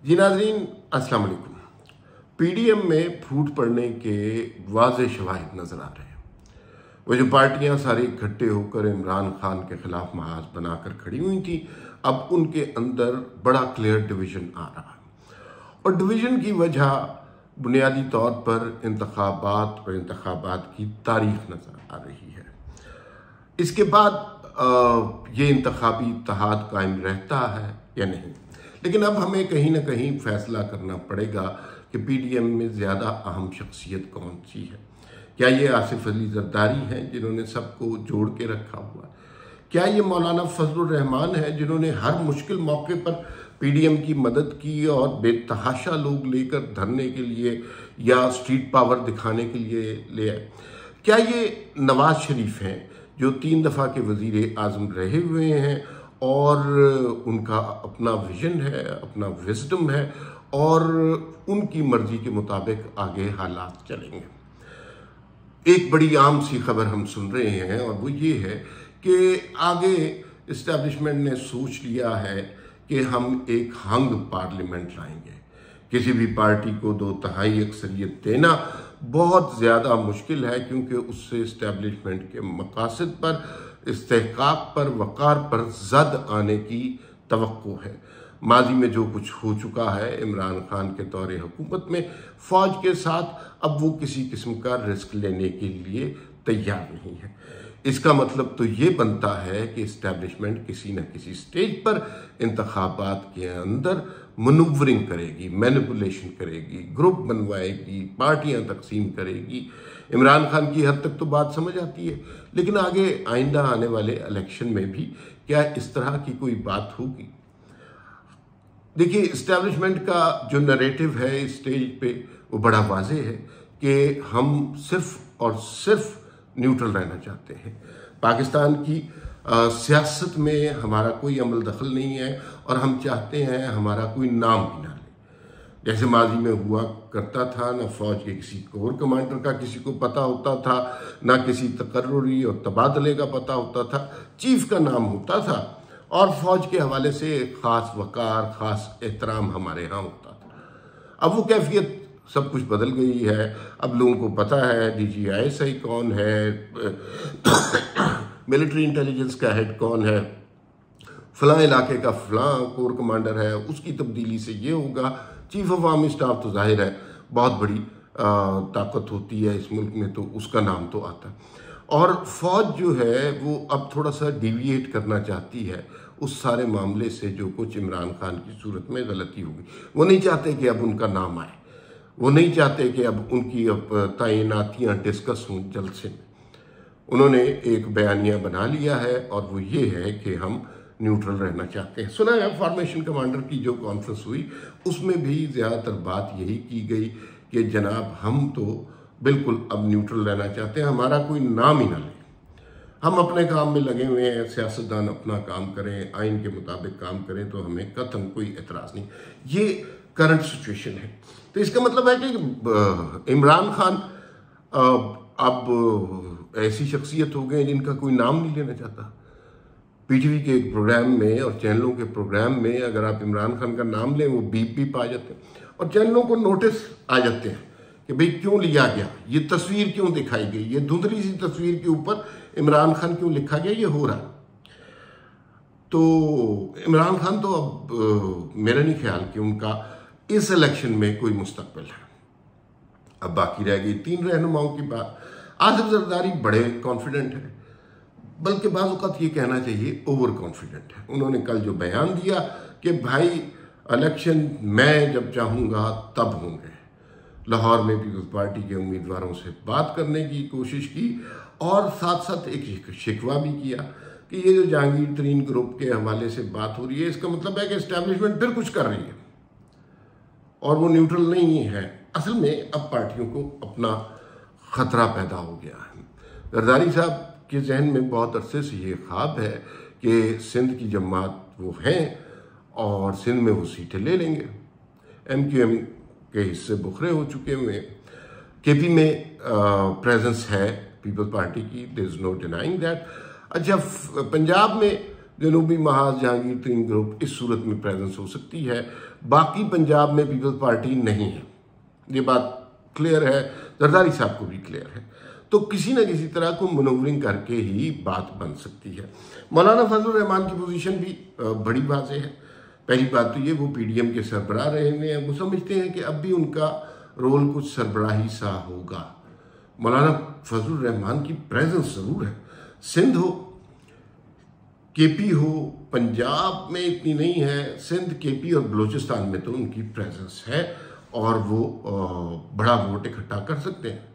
जी नाज़रीन, अस्सलाम वालेकुम। पीडीएम में फूट पड़ने के वाज़े शवाहिद नज़र आ रहे हैं। वो जो पार्टियां सारी इकट्ठे होकर इमरान खान के खिलाफ महाज बनाकर खड़ी हुई थी, अब उनके अंदर बड़ा क्लियर डिवीज़न आ रहा है। और डिवीज़न की वजह बुनियादी तौर पर इंतखाबात और इंतखाबात की तारीख नज़र आ रही है। इसके बाद ये इंतखाबी इत्तेहाद कायम रहता है या नहीं, लेकिन अब हमें कहीं ना कहीं फैसला करना पड़ेगा कि पीडीएम में ज़्यादा अहम शख्सियत कौन सी है। क्या ये आसिफ अली जरदारी हैं जिन्होंने सबको जोड़ के रखा हुआ? क्या ये मौलाना फजलुर रहमान है जिन्होंने हर मुश्किल मौके पर पीडीएम की मदद की और बेतहाशा लोग लेकर धरने के लिए या स्ट्रीट पावर दिखाने के लिए ले आए? क्या ये नवाज शरीफ हैं जो 3 दफ़ा के वज़ीर आज़म रहे हुए हैं और उनका अपना विजन है, अपना विजडम है और उनकी मर्जी के मुताबिक आगे हालात चलेंगे? एक बड़ी आम सी खबर हम सुन रहे हैं और वो ये है कि आगे इस्टेब्लिशमेंट ने सोच लिया है कि हम एक हंग पार्लियामेंट लाएंगे। किसी भी पार्टी को 2/3 अक्सरियत देना बहुत ज़्यादा मुश्किल है, क्योंकि उससे इस्टेब्लिशमेंट के मकासद पर, इस्तेहकाक पर, वक़ार पर ज़द आने की तवक्को है। माजी में जो कुछ हो चुका है इमरान खान के दौरे हुकूमत में फ़ौज के साथ, अब वो किसी किस्म का रिस्क लेने के लिए तैयार नहीं है। इसका मतलब तो ये बनता है कि इस्टेब्लिशमेंट किसी न किसी स्टेज पर इंतखाबात के अंदर मनूवरिंग करेगी, मैनिपुलेशन करेगी, ग्रुप बनवाएगी, पार्टियां तकसीम करेगी। इमरान खान की हद तक तो बात समझ आती है, लेकिन आगे आइंदा आने वाले इलेक्शन में भी क्या इस तरह की कोई बात होगी? देखिए, इस्टेब्लिशमेंट का जो नरेटिव है इस स्टेज पे वो बड़ा वाज़ेह है कि हम सिर्फ और सिर्फ न्यूट्रल रहना चाहते हैं। पाकिस्तान की सियासत में हमारा कोई अमल दखल नहीं है और हम चाहते हैं हमारा कोई नाम भी ना ले। जैसे माजी में हुआ करता था, ना फौज के किसी कोर कमांडर का किसी को पता होता था, ना किसी तकर्रुरी और तबादले का पता होता था। चीफ का नाम होता था और फौज के हवाले से ख़ास वक़ार, ख़ास एहतराम हमारे यहाँ होता था। अब वो कैफियत सब कुछ बदल गई है। अब लोगों को पता है DGISI कौन है, मिलिट्री इंटेलिजेंस का हेड कौन है, फलां इलाके का फलां कोर कमांडर है, उसकी तब्दीली से ये होगा। चीफ ऑफ आर्मी स्टाफ तो जाहिर है बहुत बड़ी ताकत होती है इस मुल्क में, तो उसका नाम तो आता है। और फौज जो है वो अब थोड़ा सा डिविएट करना चाहती है उस सारे मामले से जो कुछ इमरान खान की सूरत में गलती होगी। वो नहीं चाहते कि अब उनका नाम आए, वो नहीं चाहते कि अब उनकी तैनातियाँ डिस्कस हों जलसे में। उन्होंने एक बयानिया बना लिया है और वो ये है कि हम न्यूट्रल रहना चाहते हैं। सुना है फॉर्मेशन कमांडर की जो कॉन्फ्रेंस हुई उसमें भी ज़्यादातर बात यही की गई कि जनाब हम तो बिल्कुल अब न्यूट्रल रहना चाहते हैं, हमारा कोई नाम ही ना ले, हम अपने काम में लगे हुए हैं, सियासतदान अपना काम करें, आइन के मुताबिक काम करें, तो हमें कतई कोई एतराज़ नहीं। ये करंट सिचुएशन है। तो इसका मतलब है कि इमरान खान अब ऐसी शख्सियत हो गए जिनका कोई नाम नहीं लेना चाहता। पीटीवी के एक प्रोग्राम में और चैनलों के प्रोग्राम में अगर आप इमरान खान का नाम लें वो बीप आ जाते हैं और चैनलों को नोटिस आ जाते हैं कि भाई क्यों लिया गया, ये तस्वीर क्यों दिखाई गई, ये धुंधली सी तस्वीर के ऊपर इमरान खान क्यों लिखा गया, ये हो रहा। तो इमरान खान तो अब मेरा नहीं ख्याल कि उनका इस इलेक्शन में कोई मुस्तकबिल है। अब बाकी रह गई 3 रहनुमाओं की बात। आसिफ जरदारी बड़े कॉन्फिडेंट है, बल्कि बाज़ औक़ात ये कहना चाहिए ओवर कॉन्फिडेंट है। उन्होंने कल जो बयान दिया कि भाई इलेक्शन मैं जब चाहूँगा तब होंगे, लाहौर में पीपल्स पार्टी के उम्मीदवारों से बात करने की कोशिश की और साथ साथ एक शिकवा भी किया कि ये जो जहांगीर तरीन ग्रुप के हवाले से बात हो रही है, इसका मतलब है कि इस्टेब्लिशमेंट फिर कुछ कर रही है और वो न्यूट्रल नहीं है। असल में अब पार्टियों को अपना ख़तरा पैदा हो गया है। जरदारी साहब के जहन में बहुत अरसे से ये ख्वाब है कि सिंध की जमात वो हैं और सिंध में वो सीटें ले लेंगे। MQM के हिस्से बुखरे हो चुके हुए हैं। KP में प्रेजेंस है पीपल्स पार्टी की, there is no denying that. अच्छा, पंजाब में जनूबी महाज जहांगीर तरीन ग्रुप इस सूरत में प्रेजेंस हो सकती है, बाकी पंजाब में पीपल्स पार्टी नहीं है। ये बात क्लियर है, जरदारी साहब को भी क्लियर है। तो किसी न किसी तरह को मनोवरिंग करके ही बात बन सकती है। मौलाना फजलुर रहमान की पोजीशन भी बड़ी वाज़ेह है। पहली बात तो ये, वो पीडीएम के सरबराह रहे हैं, वो समझते हैं कि अब भी उनका रोल कुछ सरबराही सा होगा। मौलाना फजलुर रहमान की प्रेजेंस ज़रूर है, सिंध हो, केपी हो, पंजाब में इतनी नहीं है, सिंध, केपी और बलूचिस्तान में तो उनकी प्रेजेंस है और वो बड़ा वोट इकट्ठा कर सकते हैं।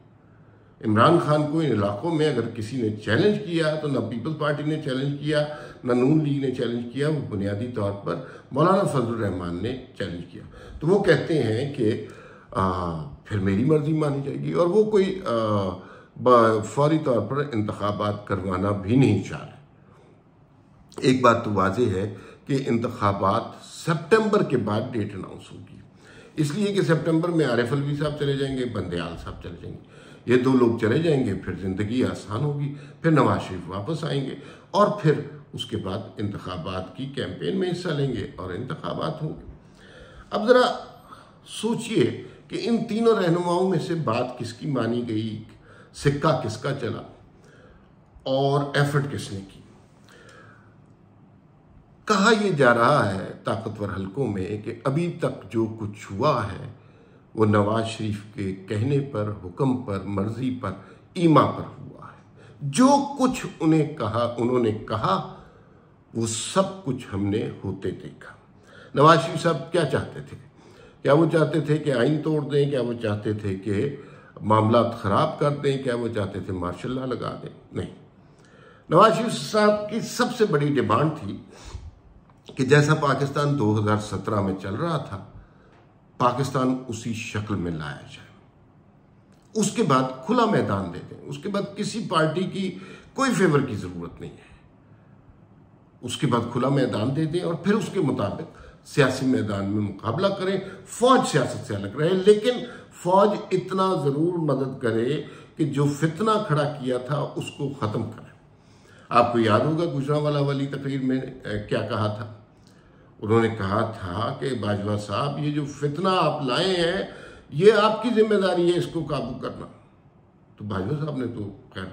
इमरान खान को इन इलाकों में अगर किसी ने चैलेंज किया तो ना पीपल्स पार्टी ने चैलेंज किया, ना नून लीग ने चैलेंज किया, वो बुनियादी तौर पर मौलाना फजलुर रहमान ने चैलेंज किया। तो वो कहते हैं कि फिर मेरी मर्जी मानी जाएगी, और वो कोई फौरी तौर पर इंतखाबात करवाना भी नहीं चाह रहे। एक बात तो वाज़ेह है कि इंतखाबात सितंबर के बाद डेट अनाउंस होगी, इसलिए कि सितंबर में आरिफ अलवी साहब चले जाएंगे, बंदेयाल साहब चले जाएंगे, ये दो लोग चले जाएंगे, फिर ज़िंदगी आसान होगी, फिर नवाज शरीफ वापस आएंगे और फिर उसके बाद इंतखाबात की कैंपेन में हिस्सा लेंगे और इंतखाबात होंगे। अब ज़रा सोचिए कि इन तीनों रहनुमाओं में से बात किसकी मानी गई, सिक्का किसका चला और एफर्ट किसने की। कहा यह जा रहा है ताकतवर हलकों में कि अभी तक जो कुछ हुआ है वो नवाज शरीफ के कहने पर, हुक्म पर, मर्जी पर, ईमा पर हुआ है। जो कुछ उन्होंने कहा वो सब कुछ हमने होते देखा। नवाज शरीफ साहब क्या चाहते थे? क्या वो चाहते थे कि आइन तोड़ दें? क्या वो चाहते थे कि मामला खराब कर दें? क्या वो चाहते थे मार्शल लॉ लगा दें? नहीं, नवाज शरीफ साहब की सबसे बड़ी डिमांड थी कि जैसा पाकिस्तान 2017 में चल रहा था, पाकिस्तान उसी शक्ल में लाया जाए। उसके बाद खुला मैदान दे दें, उसके बाद किसी पार्टी की कोई फेवर की जरूरत नहीं है। उसके बाद खुला मैदान दे दें और फिर उसके मुताबिक सियासी मैदान में मुकाबला करें। फौज सियासत से अलग रहे, लेकिन फौज इतना जरूर मदद करे कि जो फितना खड़ा किया था उसको खत्म करे। आपको याद होगा गुजरांवाला वाली तकरीर में क्या कहा था? उन्होंने कहा था कि बाजवा साहब, ये जो फितना आप लाए हैं ये आपकी जिम्मेदारी है इसको काबू करना। तो बाजवा साहब ने तो खैर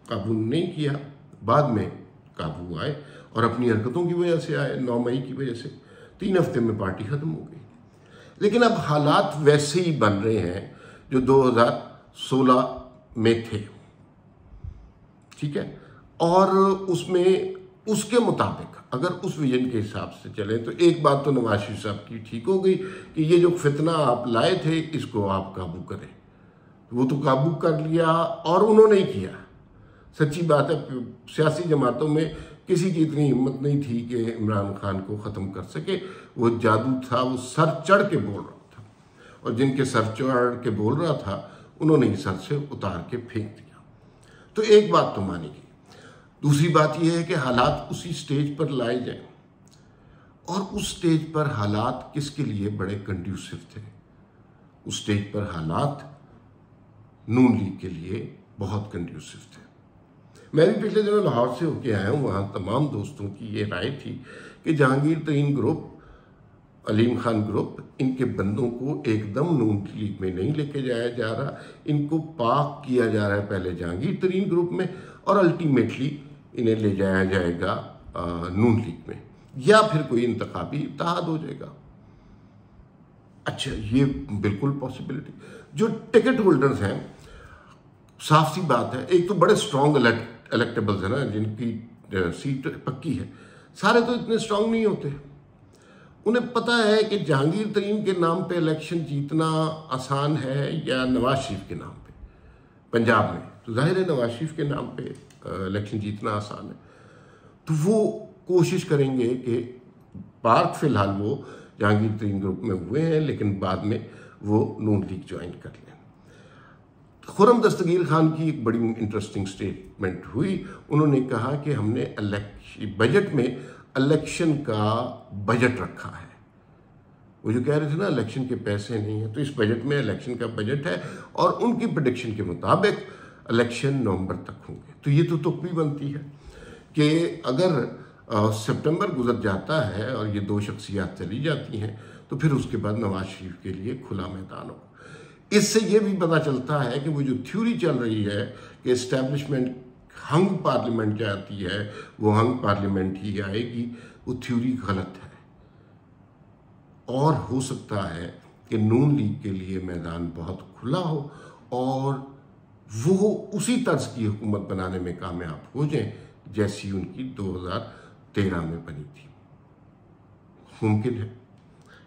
काबू नहीं किया, बाद में काबू आए और अपनी हरकतों की वजह से आए। 9 मई की वजह से 3 हफ्ते में पार्टी खत्म हो गई। लेकिन अब हालात वैसे ही बन रहे हैं जो 2016 में थे, ठीक है, और उसमें उसके मुताबिक अगर उस विजन के हिसाब से चले तो एक बात तो नवाज शरीफ साहब की ठीक हो गई कि ये जो फितना आप लाए थे इसको आप काबू करें। वो तो काबू कर लिया और उन्होंने ही किया। सच्ची बात है, सियासी जमातों में किसी की इतनी हिम्मत नहीं थी कि इमरान खान को ख़त्म कर सके। वो जादू था, वो सर चढ़ के बोल रहा था, और जिनके सर चढ़ के बोल रहा था उन्होंने ही सर से उतार के फेंक दिया। तो एक बात तो मानी गई। दूसरी बात यह है कि हालात उसी स्टेज पर लाए जाएं, और उस स्टेज पर हालात किसके लिए बड़े कंड्यूसिव थे? उस स्टेज पर हालात नून लीग के लिए बहुत कंड्यूसिव थे। मैं भी पिछले दिनों लाहौर से होके आया हूँ, वहाँ तमाम दोस्तों की ये राय थी कि जहांगीर तरीन ग्रुप, अलीम खान ग्रुप, इनके बंदों को एकदम नून लीग में नहीं लेके जाया जा रहा, इनको पाक किया जा रहा है पहले जहांगीर तरीन ग्रुप में और अल्टीमेटली इन्हें ले जाया जाएगा नून लीग में, या फिर कोई इंतखाबी इत्तेहाद हो जाएगा। अच्छा, ये बिल्कुल पॉसिबिलिटी। जो टिकट होल्डर्स हैं, साफ सी बात है, एक तो बड़े स्ट्रॉन्ग इलेक्टेबल्स है ना, जिनकी सीट पक्की है, सारे तो इतने स्ट्रॉन्ग नहीं होते। उन्हें पता है कि जहांगीर तरीन के नाम पे इलेक्शन जीतना आसान है या नवाज शरीफ के नाम पे। पंजाब में तो जाहिर है नवाज शरीफ के नाम पे इलेक्शन जीतना आसान है, तो वो कोशिश करेंगे कि पार्क फिलहाल वो जहांगीर तरीन ग्रुप में हुए हैं, लेकिन बाद में वो नून लीग ज्वाइन कर लें। खुर्रम दस्तगीर खान की एक बड़ी इंटरेस्टिंग स्टेटमेंट हुई। उन्होंने कहा कि हमने बजट में इलेक्शन का बजट रखा है। वो जो कह रहे थे ना इलेक्शन के पैसे नहीं है, तो इस बजट में इलेक्शन का बजट है और उनकी प्रेडिक्शन के मुताबिक इलेक्शन नवंबर तक होंगे। तो ये तो तुक भी बनती है कि अगर सितंबर गुजर जाता है और ये दो शख्सियात चली जाती हैं, तो फिर उसके बाद नवाज शरीफ के लिए खुला मैदान हो। इससे ये भी पता चलता है कि वो जो थ्योरी चल रही है कि इस्टेब्लिशमेंट हंग पार्लियामेंट चाहती है, वो हंग पार्लियामेंट ही आएगी, वो थ्योरी गलत है। और हो सकता है कि नून लीग के लिए मैदान बहुत खुला हो और वो उसी तर्ज की हुकूमत बनाने में कामयाब हो जाए जैसी उनकी 2013 में बनी थी। मुमकिन है,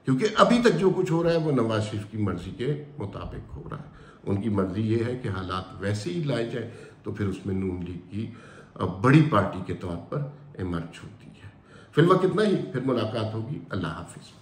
क्योंकि अभी तक जो कुछ हो रहा है वो नवाज शरीफ की मर्जी के मुताबिक हो रहा है। उनकी मर्जी ये है कि हालात वैसे ही लाए जाए, तो फिर उसमें नून लीग की बड़ी पार्टी के तौर पर इमर्ज होती है। फिलहाल इतना ही, फिर मुलाकात होगी। अल्लाह हाफिज।